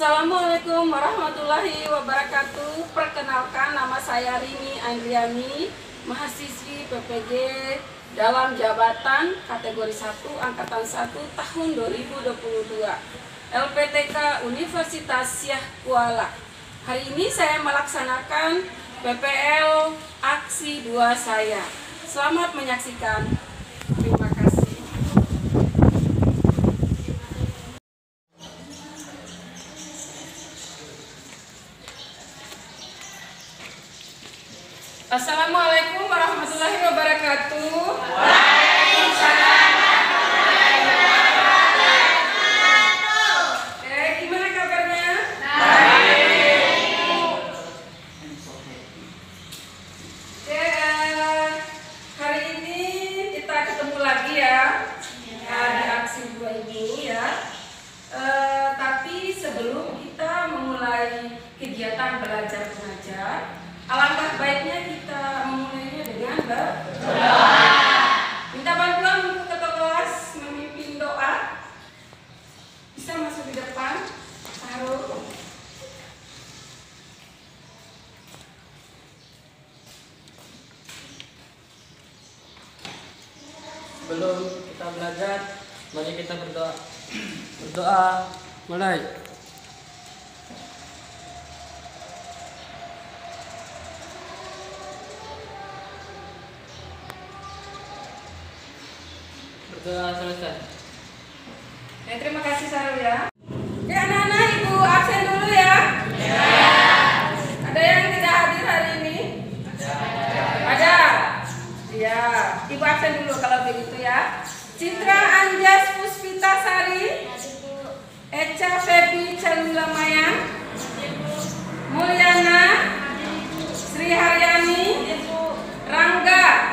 Assalamualaikum warahmatullahi wabarakatuh. Perkenalkan, nama saya Rini Andriani, mahasiswi PPG dalam jabatan kategori 1 angkatan 1 tahun 2022 LPTK Universitas Syah Kuala. Hari ini saya melaksanakan PPL aksi 2 saya. Selamat menyaksikan. Terima kasih. Assalamualaikum warahmatullahi wabarakatuh. Waalaikumsalam warahmatullahi wabarakatuh. Gimana kabarnya? Baik. Hari ini kita ketemu lagi ya, di aksi 2 ini ya. Tapi sebelum kita memulai kegiatan belajar mengajar, alangkah baiknya kita memulainya dengan berdoa. Minta bantuan untuk ketua kelas memimpin doa. Bisa masuk di depan. Taruh. Sebelum kita belajar, mari kita berdoa. Berdoa, mulai. Berdoa selesai. Terima kasih Sarul ya. Anak-anak, Ibu absen dulu ya. Ada yang tidak hadir hari ini? Ada. Ya, Ibu absen dulu kalau begitu ya. Citra Anjas Puspita Sari, Eca Febi Celula Mayang, Mulyana, Sri Haryani, Rangga.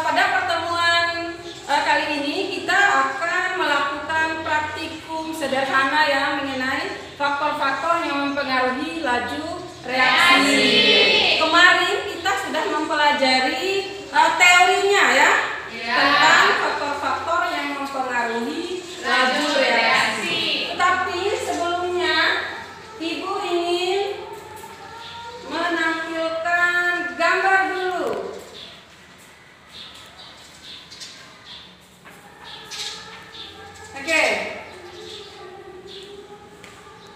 Pada pertemuan kali ini kita akan melakukan praktikum sederhana ya mengenai faktor-faktor yang mempengaruhi laju reaksi. Kemarin kita sudah mempelajari teorinya ya, tentang faktor-faktor yang mempengaruhi laju reaksi. Tetapi sebelumnya Ibu ingin menampilkan gambar dulu. Oke.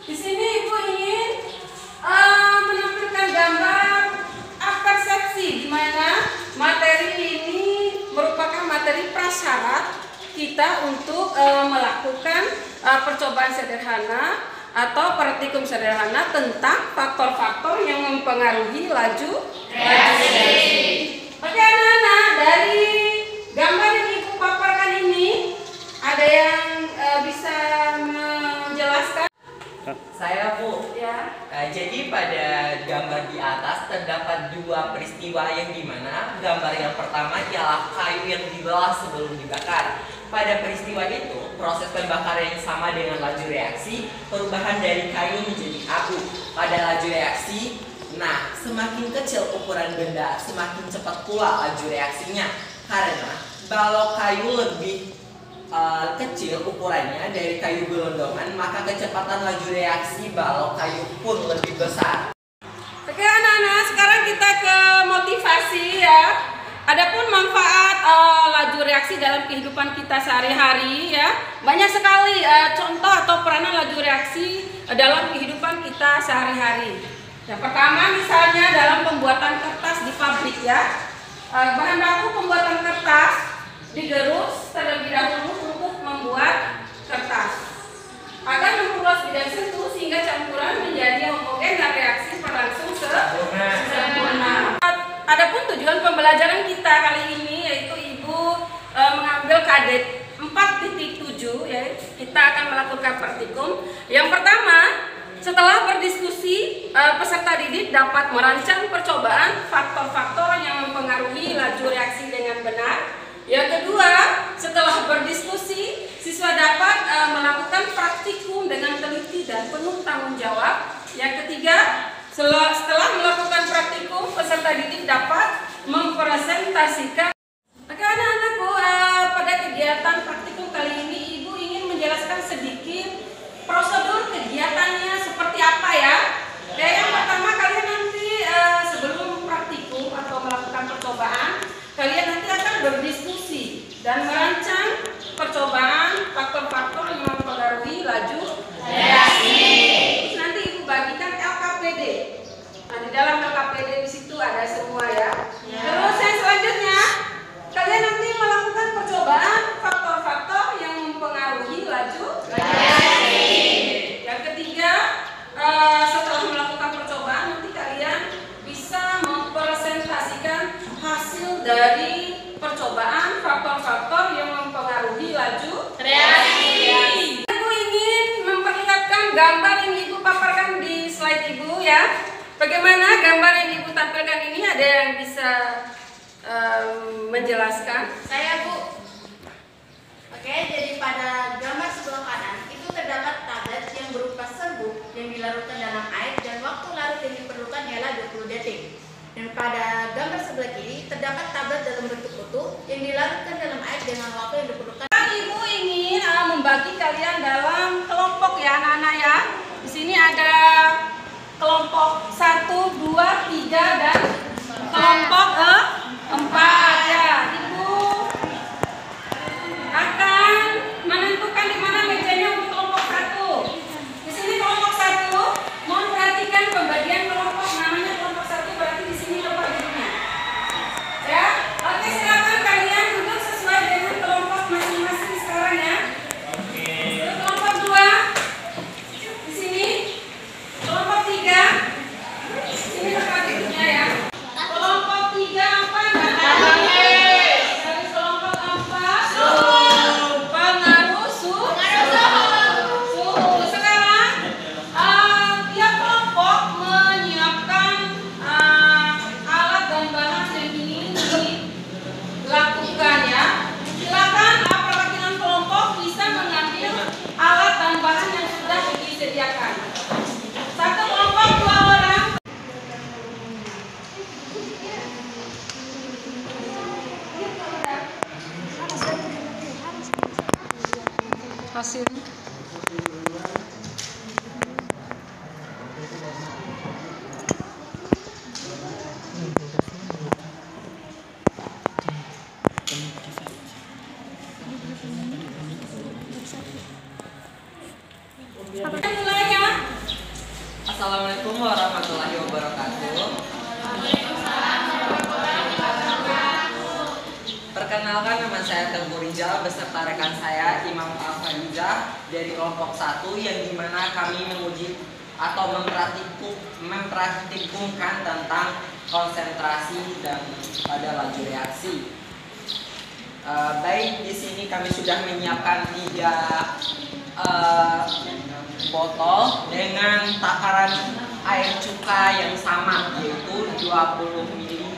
Di sini Ibu ingin menampilkan gambar persepsi di mana materi ini merupakan materi prasyarat kita untuk melakukan percobaan sederhana atau praktikum sederhana tentang faktor-faktor yang mempengaruhi laju reaksi. Oke anak-anak, dari gambar yang Ibu paparkan ini ada yang bisa menjelaskan? Saya Bu. Ya. Jadi pada gambar di atas terdapat 2 peristiwa yang dimana gambar yang pertama ialah kayu yang dibelah sebelum dibakar. Pada peristiwa itu proses pembakaran yang sama dengan laju reaksi, perubahan dari kayu menjadi abu. Pada laju reaksi, nah semakin kecil ukuran benda semakin cepat pula laju reaksinya, karena kalau kayu lebih kecil ukurannya dari kayu gelondongan, maka kecepatan laju reaksi balok kayu pun lebih besar. Oke anak-anak, sekarang kita ke motivasi ya. Adapun manfaat laju reaksi dalam kehidupan kita sehari-hari ya, banyak sekali contoh atau peranan laju reaksi dalam kehidupan kita sehari-hari. Yang pertama misalnya dalam pembuatan kertas di pabrik ya. Bahan baku pembuatan kertas digerus terlebih dahulu untuk membuat kertas agar memperluas bidang sentuh sehingga campuran menjadi homogen dan reaksi berlangsung sempurna. Adapun tujuan pembelajaran kita kali ini yaitu Ibu mengambil kadet 4.7 ya, kita akan melakukan praktikum. Yang pertama, setelah berdiskusi peserta didik dapat merancang percobaan faktor-faktor yang mempengaruhi laju reaksi dengan benar. Yang kedua, setelah berdiskusi, siswa dapat melakukan praktikum dengan teliti dan penuh tanggung jawab. Yang ketiga, setelah melakukan praktikum, peserta didik dapat mempresentasikan. Oke anak-anakku, pada kegiatan praktikum kali ini Ibu ingin menjelaskan sedikit prosedur kegiatannya seperti apa ya. Ya, yang pertama kalian nanti sebelum praktikum atau melakukan percobaan, kalian nanti akan berdiskusi dan merancang percobaan faktor-faktor yang mempengaruhi laju reaksi. Terus nanti ibu bagikan LKPD. Nah, di dalam LKPD di situ ada semua ya. Terus yang selanjutnya, kalian nanti melakukan percobaan faktor-faktor yang mempengaruhi laju reaksi. Yang ketiga, setelah melakukan percobaan nanti kalian bisa mempresentasikan hasil dari percobaan faktor-faktor yang mempengaruhi laju reaksi. Ibu ingin memperlihatkan gambar yang ibu paparkan di slide ibu ya. Bagaimana gambar yang ibu tampilkan ini, ada yang bisa menjelaskan? Saya, Bu. Oke, jadi pada gambar sebelah kanan itu terdapat tablet yang berupa serbuk yang dilarutkan dalam air dan waktu larut yang diperlukan ialah 20 detik. Dan pada gambar sebelah kiri terdapat tablet dalam bentuk utuh yang dilarutkan dalam air dengan waktu yang diperlukan. Ibu ingin membagi kalian dalam kelompok ya anak-anak ya. Di sini ada kelompok 1, 2, 3 dan kelompok 4 ya. Ibu akan menentukan di mana mejanya untuk kelompok 1. Di sini kelompok 1, mohon perhatikan pembagian kelompok, namanya kelompok 1 berarti di sini tempat duduknya. Ya, oke, silakan kalian duduk sesuai dengan kelompok masing-masing sekarang ya. Oke. Kelompok 2 di sini, kelompok 3 di sini tempat duduknya ya. Kelompok 3 apa? Dari kelompok 4 pengaruh suhu. Sekarang tiap kelompok menyiapkan alat dan bahan yang ingin dilakukan ya. Silakan perwakilan kelompok bisa mengambil alat dan bahan yang sudah disediakan. Satu kelompok 2 orang. Hasil. Mulai ya. Assalamualaikum warahmatullahi wabarakatuh. Perkenalkan, nama saya Teguh Rizal beserta rekan saya Imam Al-Fadizah dari kelompok 1 yang dimana kami menguji atau mempraktikumkan tentang konsentrasi dan pada laju reaksi. Baik, di sini kami sudah menyiapkan 3 botol dengan takaran air cuka yang sama, yaitu 20 ml.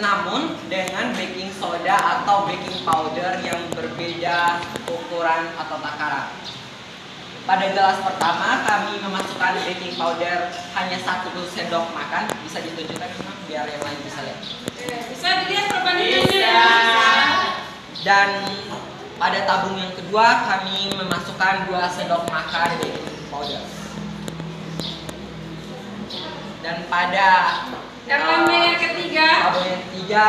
Namun dengan baking soda atau baking powder yang berbeda ukuran atau takaran. Pada gelas pertama kami memasukkan baking powder hanya 1 sendok makan. Bisa ditunjukkan biar yang lain bisa lihat. Bisa dilihat perbandingannya. Dan pada tabung yang kedua kami memasukkan 2 sendok makan baking powder. Dan pada tabung yang ketiga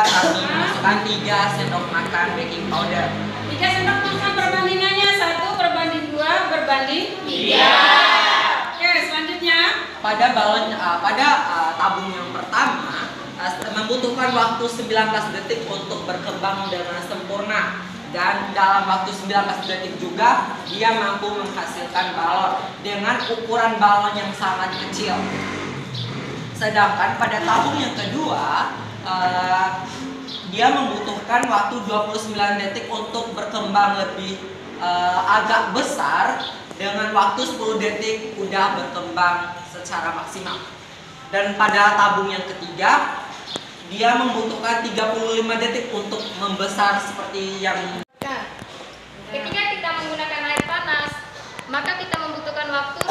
kami memasukkan 3 sendok makan baking powder. 3 sendok makan, perbandingannya 1 berbanding 2 berbanding 3. Oke, selanjutnya Pada tabung yang pertama membutuhkan waktu 19 detik untuk berkembang dengan sempurna, dan dalam waktu 19 detik juga dia mampu menghasilkan balon dengan ukuran balon yang sangat kecil. Sedangkan pada tabung yang kedua dia membutuhkan waktu 29 detik untuk berkembang lebih agak besar, dengan waktu 10 detik udah berkembang secara maksimal. Dan pada tabung yang ketiga dia membutuhkan 35 detik untuk membesar seperti yang. Ketika kita menggunakan air panas, maka kita membutuhkan waktu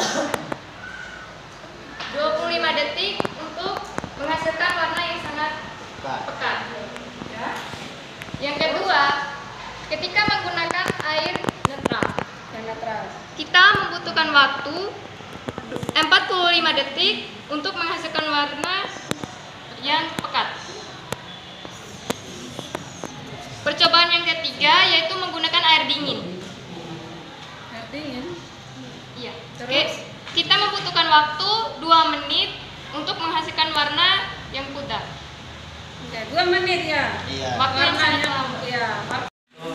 25 detik untuk menghasilkan warna yang sangat pekat. Yang kedua, ketika menggunakan air netral, kita membutuhkan membutuhkan waktu 45 detik untuk menghasilkan warna yang pekat. Percobaan yang ketiga yaitu menggunakan air dingin. Air dingin. Iya. Terus? Kita membutuhkan waktu 2 menit untuk menghasilkan warna yang putih. Oke, 2 menit ya. Iya. Waktu yang sangat Warnanya, lama. ya.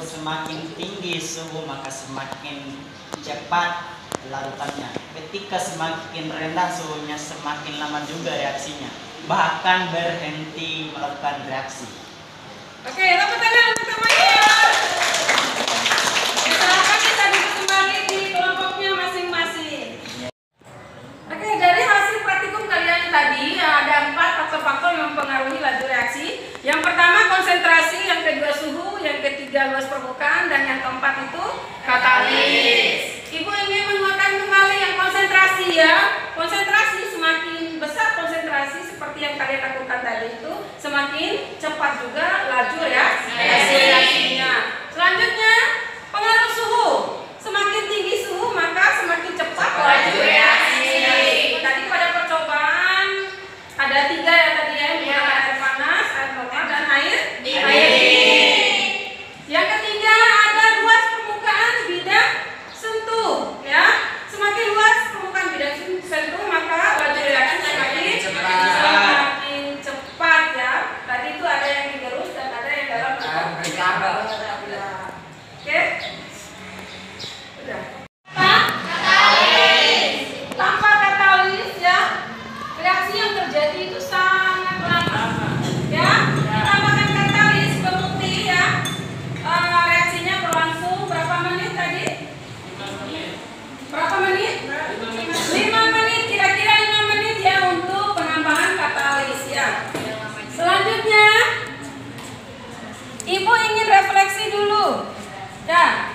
Semakin tinggi suhu maka semakin cepat larutannya. Ketika semakin rendah suhunya semakin lama juga reaksinya. Bahkan berhenti melakukan reaksi. Oke, tepuk tangan untuk semuanya. Silakan kita duduk kembali di kelompoknya masing-masing. Oke, dari hasil praktikum kalian tadi ada 4 faktor-faktor yang mempengaruhi laju reaksi. Yang pertama konsentrasi, yang kedua suhu, yang ketiga luas permukaan, dan yang keempat itu katalis. Ibu ingin menguatkan kembali yang konsentrasi ya. Konsentrasi semakin besar konsentrasi seperti yang kalian lakukan tadi itu, semakin cepat juga laju reaksinya. Selanjutnya pengaruh suhu. Semakin tinggi suhu maka semakin cepat laju reaksi. Tadi pada percobaan ada 3 ya tadi ya, menggunakan air panas, air normal, dan air dingin. Yang ketiga ada luas permukaan bidang sentuh ya. Semakin luas permukaan bidang sentuh maka laju reaksi semakin cepat ya. Tadi itu ada yang digerus dan ada yang dalam berkabel. Oke. Udah. Katalis. Tanpa katalis ya, reaksi yang terjadi itu sangat lama. Ya, ditambahkan katalis pemutih ya. Reaksinya berlangsung berapa menit tadi? 5 menit. Berapa menit? 5 menit, kira-kira 5 menit ya untuk penambahan katalis ya. Selanjutnya, Ibu ingin refleksi dulu. Ya,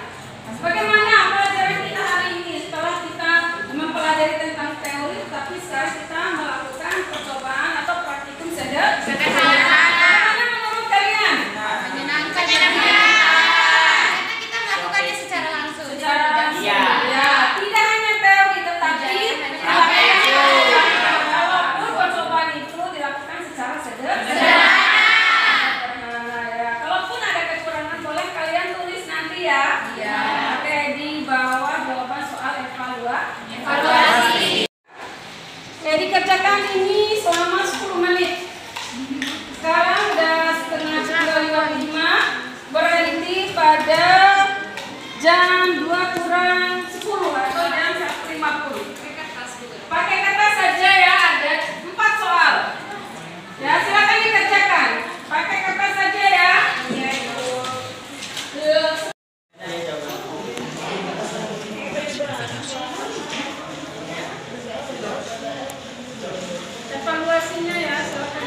bagaimana pelajaran kita hari ini setelah kita mempelajari tentang teori, tapi sekarang kita melakukan percobaan atau praktikum sederhana. Bagaimana menurut kalian? Menyenangkan. Karena kita melakukannya secara langsung. Secara langsung. Iya. Ya, tidak hanya teori tetapi praktek. Walaupun percobaan itu dilakukan secara sederhana ya. Kalaupun ada kekurangan boleh kalian tulis nanti ya. Oke, di bawah jawaban soal evaluasi. Oke, dikerjakan ini selama 10 menit. Sekarang udah setengah 2:55, berhenti pada jam 2 kurang 10 atau jam 1:50. Pakai kertas saja ya, ada 4 soal. Ya, silakan dikerjakan. Pakai kertas saja ya. Evaluasinya ya, silakan.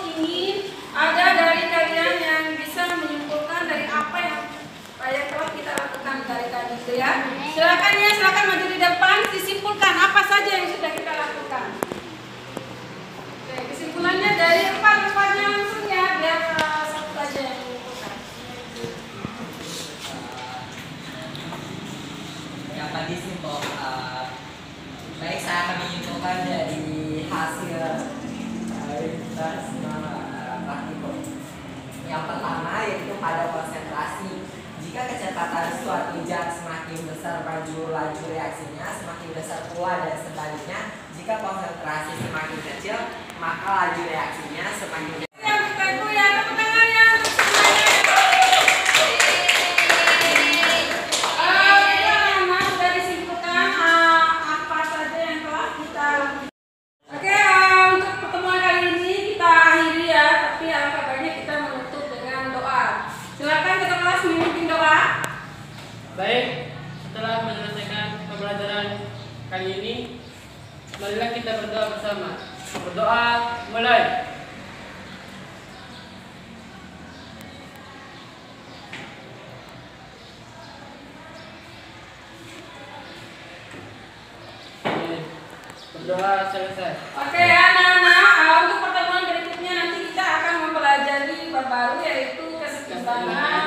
Ingin ada dari kalian yang bisa menyimpulkan dari apa yang telah kita lakukan dari tadi itu ya. Silakan ya, silakan maju di depan, disimpulkan apa saja yang sudah kita lakukan. Oke, kesimpulannya dari 4-4-nya langsung ya, biar satu saja yang menyimpulkan. Yang tadi simpel. Baik, saya akan menyimpulkan dari hasil kita praktikum. Yang pertama yaitu pada konsentrasi. Jika kecepatan suatu zat semakin besar laju reaksinya, semakin besar pula dan sebaliknya. Jika konsentrasi semakin kecil, maka laju reaksinya semakin kecil. Yang kita ya, tepuk tangan ya untuk semuanya. Sudah disimpulkan apa saja yang telah kita lakukan. Oke, untuk pertemuan kali ini kita akhiri ya, tapi alangkah baiknya kita menutup dengan doa. Silakan ketua kelas memimpin doa. Baik, setelah menyelesaikan pembelajaran kali ini, marilah kita berdoa bersama. Berdoa mulai. Berdoa selesai. Oke ya anak-anak, untuk pertemuan berikutnya nanti kita akan mempelajari bab baru yaitu tangan.